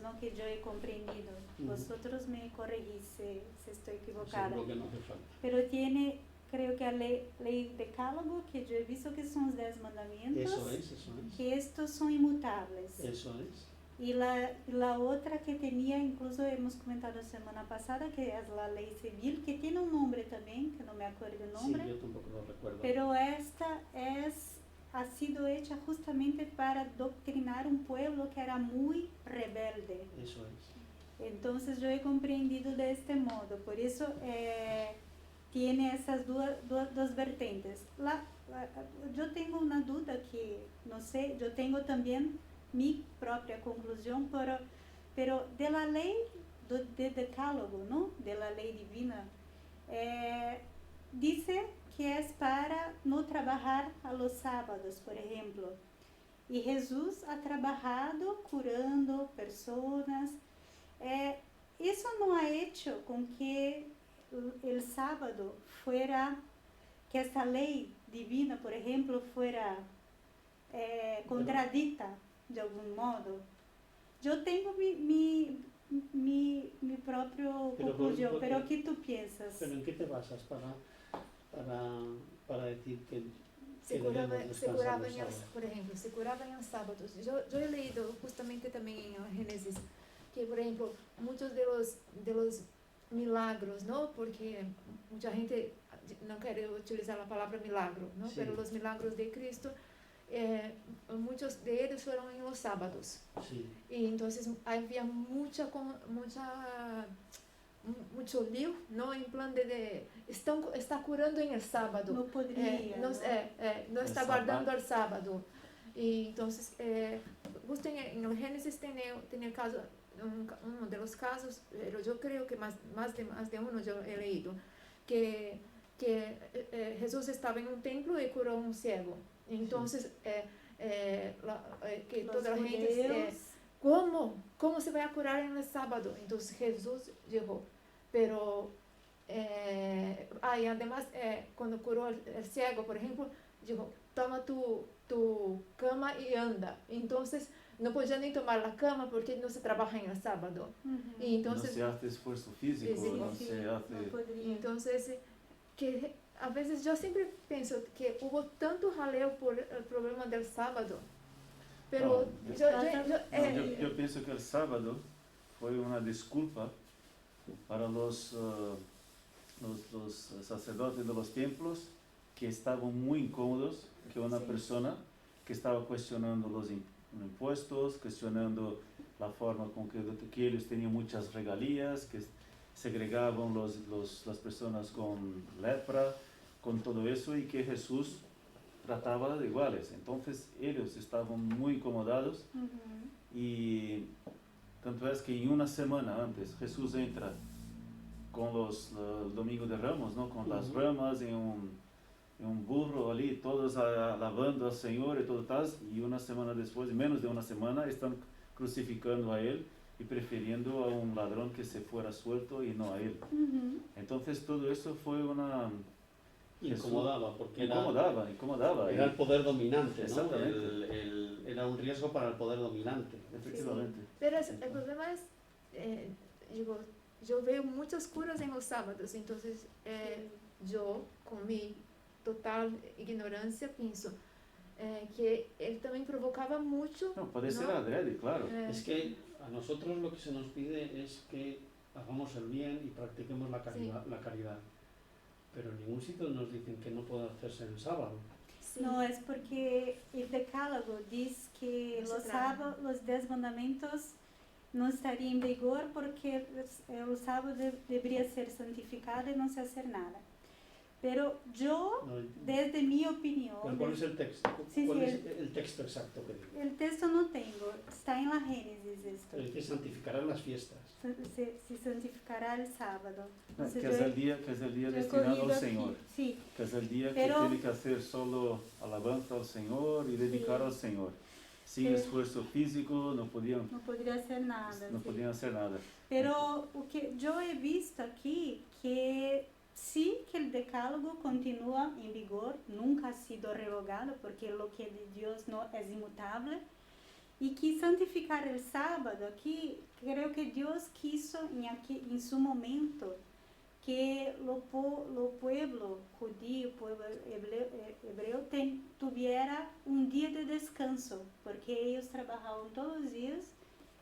¿no? Que yo he comprendido. Vosotros me corregís si estoy equivocada. Seguro que no hace falta. Pero tiene, creo que la ley decálogo, que yo he visto que son los 10 mandamientos. Eso es. Que estos son inmutables. Eso es. Y la otra que tenía, incluso hemos comentado la semana pasada, que es la ley civil, que tiene un nombre también, que no me acuerdo el nombre. Sí, yo tampoco lo recuerdo. Pero esta ha sido hecha justamente para adoctrinar un pueblo que era muy rebelde. Eso es. Entonces yo he comprendido de este modo, por eso tiene esas dos vertientes. Yo tengo una duda que, no sé, yo tengo también mi propia conclusión, pero de la ley de decálogo, ¿no? De la ley divina, dice que es para no trabajar a los sábados, por ejemplo. Y Jesús ha trabajado curando personas. Eso no ha hecho con que el sábado fuera, que esta ley divina, por ejemplo, fuera contradicta de algún modo. Yo tengo mi propia conclusión, pero ¿qué tú piensas? ¿Pero en qué te basas para decir que se curaba por ejemplo, se curaba en los sábados? Yo he leído justamente también en Génesis que, por ejemplo, muchos de los milagros, ¿no? Porque mucha gente no quiere utilizar la palabra milagro, ¿no? Sí. Pero los milagros de Cristo muchos de ellos fueron en los sábados. Sí. Y entonces había mucho lío, ¿no? En plan está curando en el sábado. No podría. No está El guardando sábado. el sábado. Y entonces, justo en el Génesis tiene el caso, uno de los casos, pero yo creo que más de uno yo he leído, que Jesús estaba en un templo y curó a un ciego. Entonces, que Los toda la gente... judeos, ¿Cómo se va a curar en el sábado? Entonces Jesús llegó, pero y además cuando curó el ciego, por ejemplo, dijo, toma tu cama y anda. Entonces no podía ni tomar la cama porque no se trabaja en el sábado. Y No entonces, se hace esfuerzo físico, Sí, no sí, se hace... no podría. entonces que a veces yo siempre pienso que hubo tanto jaleo por el problema del sábado. Pero No, yo pienso que el sábado fue una disculpa para los sacerdotes de los templos que estaban muy incómodos que una Sí. persona que estaba cuestionando los impuestos, cuestionando la forma con que ellos tenían muchas regalías, que segregaban las personas con lepra, con todo eso, y que Jesús trataba de iguales. Entonces ellos estaban muy incomodados y tanto es que en una semana antes Jesús entra con el Domingo de Ramos, ¿no? Con las ramas en un burro ali, todos alabando al Señor y todo tal, y una semana después, menos de una semana, están crucificando a él y prefiriendo a un ladrón que se fuera suelto y no a él. Entonces todo eso fue una... Incomodaba, porque incomodaba. era el poder dominante, ¿no? Exactamente. Era un riesgo para el poder dominante. Efectivamente. Pero el problema es, yo veo muchas curas en los sábados, entonces yo, con mi total ignorancia, pienso que él también provocaba mucho. No, puede ser ¿no? adrede, claro. Es que a nosotros lo que se nos pide es que hagamos el bien y practiquemos la caridad. Pero en ningún sitio nos dicen que no puede hacerse en el sábado. Sí. No, es porque el decálogo dice que No se los trabaja. los 10 mandamientos no estarían en vigor porque el sábado debería ser santificado y no se hacer nada. Pero yo, No, desde mi opinión, ¿Pero cuál es el texto? Sí, ¿Cuál sí, es el texto exacto que dice? el texto no tengo, está en la Génesis esto. El que santificarán las fiestas. Se santificará el sábado. Que Entonces, es el día yo he destinado cogido al aquí, Señor. sí, Que es el día Pero- que tiene que hacer solo alabanza al Señor y dedicar Sí. al Señor. Sin Sí. esfuerzo físico no podían hacer nada. sí. hacer nada. Pero o que yo he visto aquí que sí que el decálogo continúa en vigor, nunca ha sido revogado porque lo que de Dios no es inmutable. Y que santificar el sábado aquí, creo que Dios quiso en su momento que lo pueblo judío, pueblo hebreo, tuviera un día de descanso, porque ellos trabajaban todos los días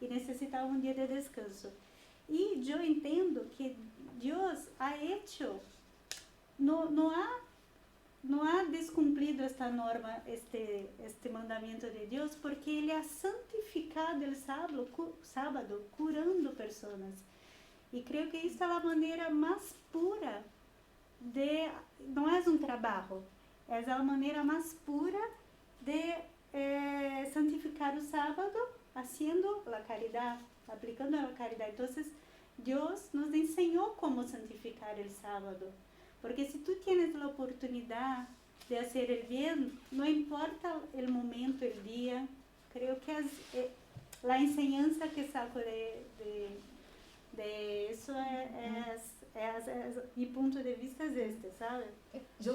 y necesitaban un día de descanso. Y yo entiendo que Dios ha hecho, no ha descumplido esta norma, este mandamiento de Dios, porque Él ha santificado el sábado curando personas. Y creo que esta es la manera más pura no es un trabajo, es la manera más pura de santificar el sábado haciendo la caridad, aplicando la caridad. Entonces, Dios nos enseñó cómo santificar el sábado. Porque si tú tienes la oportunidad de hacer el bien, no importa el momento, el día, creo que es la enseñanza que saco de eso mi punto de vista es ¿sabes? Yo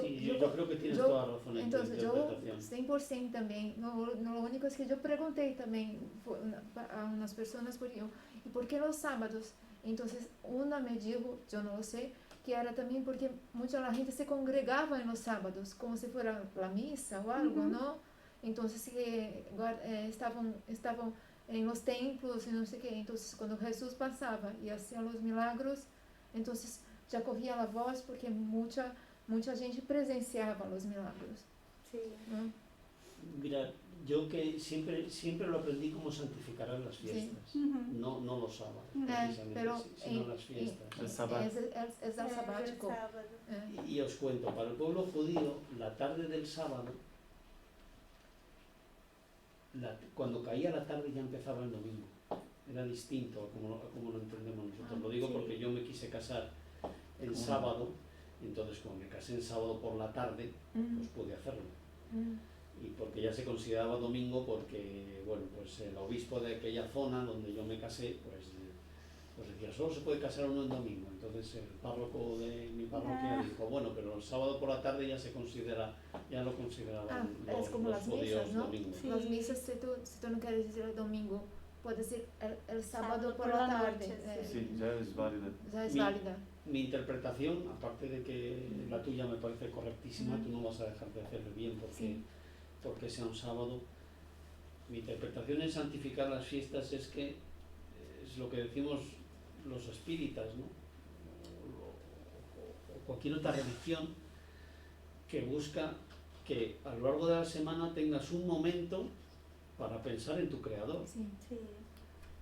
creo que tienes toda la razón en tu Entonces yo interpretación. 100% también, lo único es que yo pregunté también a unas personas, ¿y por qué los sábados? Entonces una me dijo, yo no lo sé, que era también porque mucha la gente se congregaba en los sábados, como si fuera la misa o algo, ¿no? Entonces estaban en los templos y no sé qué. Entonces cuando Jesús pasaba y hacía los milagros, entonces ya cogía la voz porque mucha gente presenciaba los milagros, Sí. ¿no? Mira, yo que siempre lo aprendí como santificarán las fiestas, Ujú. no los sábados, É, precisamente, pero sino las fiestas. El sábado. es el sabático. El sábado. Y os cuento, para el pueblo judío, la tarde del sábado, cuando caía la tarde ya empezaba el domingo. Era distinto a como lo entendemos nosotros. Lo digo Sí. porque yo me quise casar el sábado, entonces como me casé el sábado por la tarde, pues pude hacerlo. Y porque ya se consideraba domingo porque, bueno, pues el obispo de aquella zona donde yo me casé, pues decía, solo se puede casar uno en domingo. Entonces el párroco de mi parroquia dijo, bueno, pero el sábado por la tarde ya lo consideraban es como los las judíos misas, ¿no? domingo. Sí. Las misas, si tú no quieres decir el domingo, puedes decir el sábado por la tarde. noche, Sí, ya es válida. Ya es Mi- válida. Mi interpretación, aparte de que la tuya me parece correctísima, tú no vas a dejar de hacerlo bien porque sea un sábado. Mi interpretación en santificar las fiestas es que es lo que decimos los espíritas, ¿no? O cualquier otra religión que busca que a lo largo de la semana tengas un momento para pensar en tu Creador. Sí. Sí.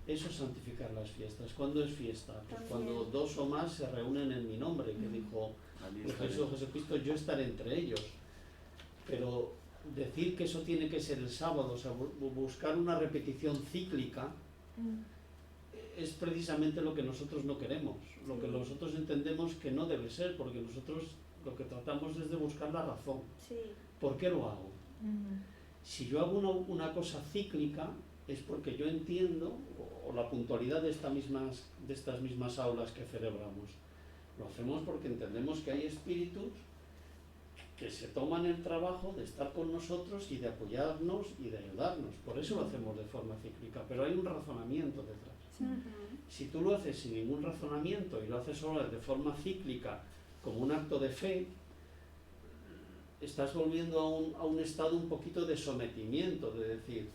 Eso es santificar las fiestas. ¿Cuándo es fiesta? Pues También. cuando dos o más se reúnen en mi nombre, que dijo Allí el estaré. Jesucristo, yo estaré entre ellos. Pero decir que eso tiene que ser el sábado, o sea, buscar una repetición cíclica, es precisamente lo que nosotros no queremos, lo que nosotros entendemos que no debe ser, porque nosotros lo que tratamos es de buscar la razón. Sí. ¿Por qué lo hago? Si yo hago una cosa cíclica, es porque yo entiendo, o la puntualidad de estas mismas aulas que celebramos, lo hacemos porque entendemos que hay espíritus que se toman el trabajo de estar con nosotros y de apoyarnos y de ayudarnos. Por eso lo hacemos de forma cíclica, pero hay un razonamiento detrás. Ujú. Si tú lo haces sin ningún razonamiento y lo haces solo de forma cíclica, como un acto de fe, estás volviendo a un estado un poquito de sometimiento, de decir,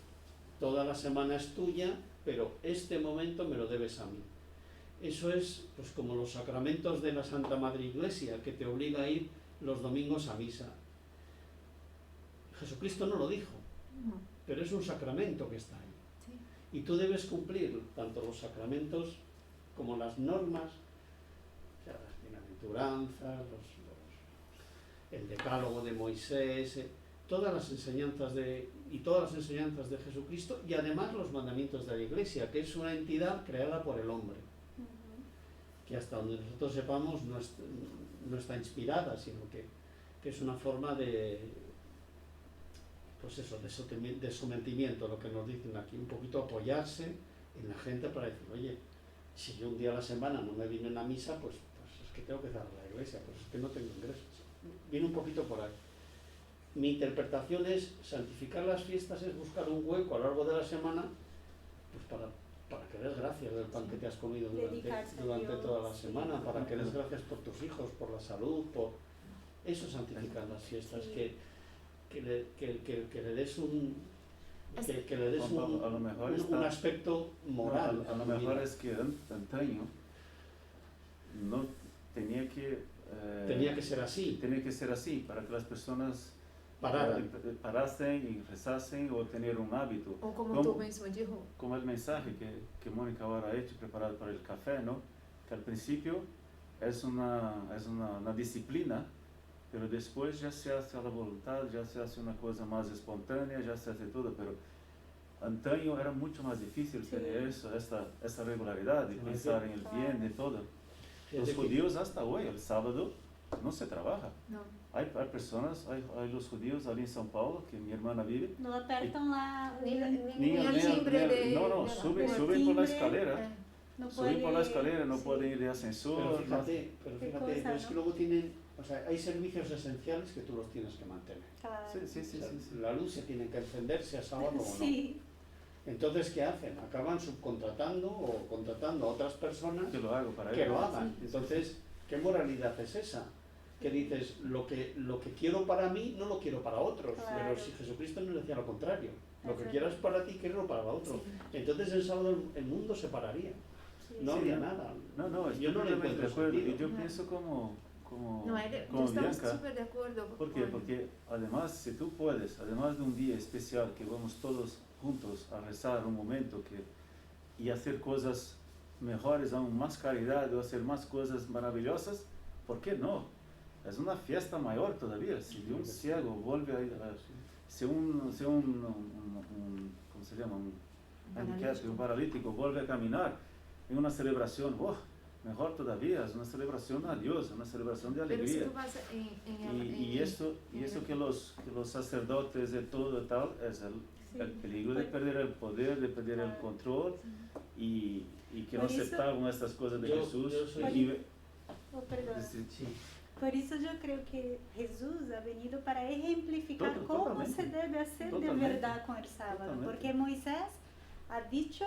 toda la semana es tuya, pero este momento me lo debes a mí. Eso es pues como los sacramentos de la Santa Madre Iglesia, que te obliga a ir los domingos a misa. Jesucristo no lo dijo, pero es un sacramento que está ahí. Y tú debes cumplir tanto los sacramentos como las normas, o sea, las bienaventuranzas, el decálogo de Moisés, todas las enseñanzas de Jesucristo, y además los mandamientos de la Iglesia, que es una entidad creada por el hombre, que hasta donde nosotros sepamos no está inspirada, sino que es una forma de sometimiento, lo que nos dicen aquí, un poquito apoyarse en la gente para decir, oye, si yo un día a la semana no me vine a la misa, pues es que tengo que cerrar la iglesia, pues es que no tengo ingresos. Viene un poquito por ahí. Mi interpretación es santificar las fiestas, es buscar un hueco a lo largo de la semana, pues para que des gracias del pan que te has comido durante toda la semana, para que des gracias por tus hijos, por la salud, por eso santificar las fiestas, que le des un A lo mejor un aspecto moral. A lo mejor es que antaño no tenía que ser así, tenía que ser así para que las personas parasen y rezasen o tener un hábito. O como tú mismo dijo. Como el mensaje que Mónica ahora ha hecho, preparado para el café, ¿no? Que al principio es una disciplina, pero después ya se hace a la voluntad, ya se hace una cosa más espontánea, ya se hace todo, pero antaño era mucho más difícil tener esa regularidad de pensar en el bien de todo. Los judíos hasta hoy, el sábado, no se trabaja. No. Hay personas, hay los judíos allí en São Paulo, que mi hermana vive. No apertan la... No, suben por la escalera. No Suben por la escalera, no pueden ir de ascensor. Pero fíjate, es que luego tienen, o sea, hay servicios esenciales que tú los tienes que mantener. Claro. Sí. La luz se tiene que encender, sea sábado o no. Sí. Entonces, ¿qué hacen? Acaban subcontratando o contratando a otras personas Que lo hago para que ellos. lo hagan. Entonces, ¿qué moralidad es esa? Que dices, lo que quiero para mí, no lo quiero para otros. Claro. Pero si Jesucristo nos decía lo contrario. Lo que Exacto. quieras para ti, quiero para otro. Entonces, el sábado el mundo se pararía. Sí. No habría nada. No, Yo no le completamente encuentro de acuerdo. sentido. Y yo pienso como como, No, como estamos Bianca. súper de acuerdo. ¿Por qué? Porque además, si tú puedes, además de un día especial que vamos todos juntos a rezar un momento y hacer cosas mejores, aún más caridad o hacer más cosas maravillosas, ¿por qué no? Es una fiesta mayor todavía. Si un ciego vuelve si un ¿cómo se llama? Un handicap, un paralítico vuelve a caminar en una celebración, mejor todavía, es una celebración a Dios, una celebración de Pero si alegría. tú vas Y eso que los sacerdotes de todo y tal es el peligro de perder el poder, de perder el control y que no Por eso- aceptaban estas cosas de Yo Jesús. soy- Perdón. Sí. Por eso yo creo que Jesús ha venido para ejemplificar cómo Totalmente. se debe hacer Totalmente. de verdad con el sábado. Totalmente. Porque Moisés ha dicho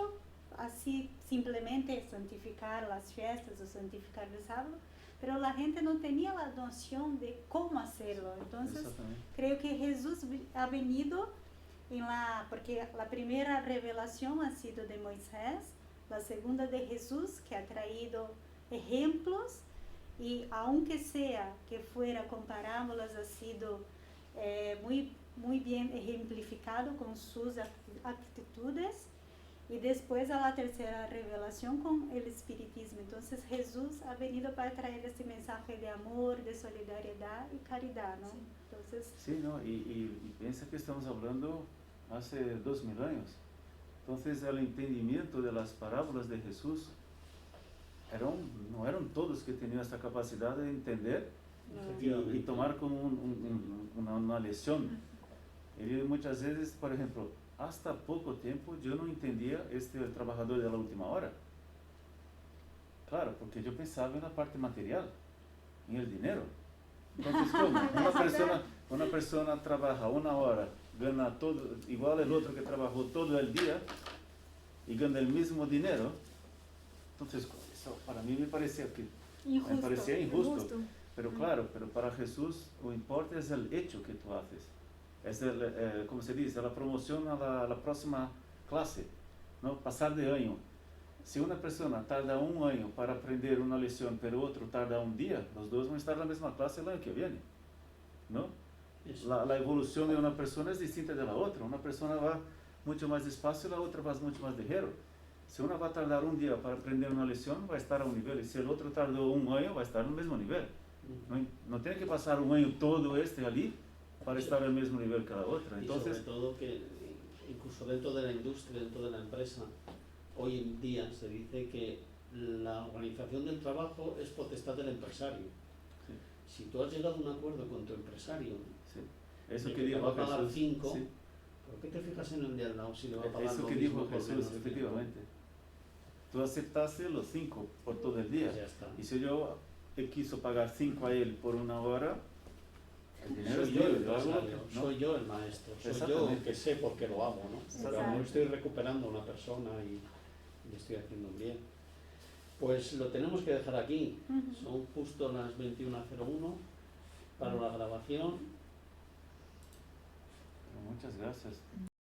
así simplemente santificar las fiestas o santificar el sábado, pero la gente no tenía la noción de cómo hacerlo. Entonces, Exactamente. creo que Jesús ha venido porque la primera revelación ha sido de Moisés, la segunda de Jesús, que ha traído ejemplos, y aunque sea que fuera con parábolas, ha sido muy bien ejemplificado con sus actitudes. Y después a la tercera revelación con el espiritismo. Entonces Jesús ha venido para traer este mensaje de amor, de solidaridad y caridad, ¿no? Sí. Entonces, Sí, ¿no? Y piensa que estamos hablando hace 2000 años. Entonces el entendimiento de las parábolas de Jesús no eran todos que tenían esta capacidad de entender y tomar como una lección. Y muchas veces, por ejemplo, hasta poco tiempo yo no entendía el trabajador de la última hora. Claro, porque yo pensaba en la parte material, en el dinero. Entonces, ¿cómo? Una persona trabaja 1 hora, gana todo, igual el otro que trabajó todo el día y gana el mismo dinero. Entonces, eso para mí me parecía injusto. Pero claro, pero para Jesús lo importante es el hecho que tú haces. Es como se dice, la promoción a la próxima clase, ¿no? Pasar de año. Si una persona tarda 1 año para aprender una lección, pero otro tarda 1 día, los dos van a estar en la misma clase el año que viene, ¿no? La evolución de una persona es distinta de la otra. Una persona va mucho más despacio, la otra va mucho más ligero. Si una va a tardar 1 día para aprender una lección, va a estar a un nivel, y si el otro tardó 1 año, va a estar en el mismo nivel. No tiene que pasar 1 año todo allí para estar al mismo nivel que la otra. Entonces, y sobre todo que incluso dentro de la industria, dentro de la empresa, hoy en día se dice que la organización del trabajo es potestad del empresario. Si tú has llegado a un acuerdo con tu empresario, eso de que te dijo va a pagar Jesús, 5, sí. ¿por qué te fijas en el de al lado si le va a pagar Eso lo que mismo dijo por Jesús, menos tiempo? efectivamente. Tú aceptaste los 5 por todo el día. Pues ya está. Y si yo quiso pagar 5 a él por 1 hora, el dinero Soy es yo el mío, yo hago lo empresario, que- ¿no? soy yo el maestro, soy yo el Exactamente. que sé por qué lo hago, ¿no? Porque a lo mejor Exacto. estoy recuperando a una persona y estoy haciendo un bien. Pues lo tenemos que dejar aquí. Son justo las 21:01 para la grabación. Muchas gracias.